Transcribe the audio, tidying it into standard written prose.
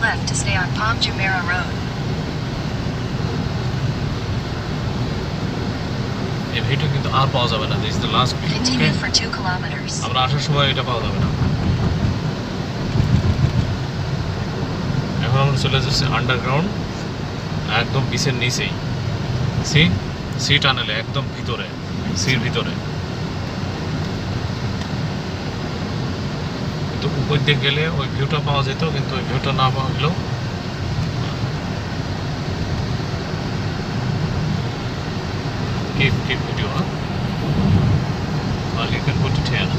left to stay on Palm Jumeirah Road. এই ভিউটা কিন্তু আর পাওয়া যাবে না। This is the last view. Continue for 2 kilometers. আমরা আসার সময় এটা পাওয়া যাবে না। এখন আমরা চলে যাচ্ছি আন্ডারগ্রাউন্ড, একদম বিচের নিচেই। সি টানেলে একদম ভিতরে, সির ভিতরে। কিন্তু উপর দিয়ে গেলে ওই ভিউটা পাওয়া যেত, কিন্তু ওই ভিউটা না পাওয়া গেলেও keep video, huh? Well, you can put it here.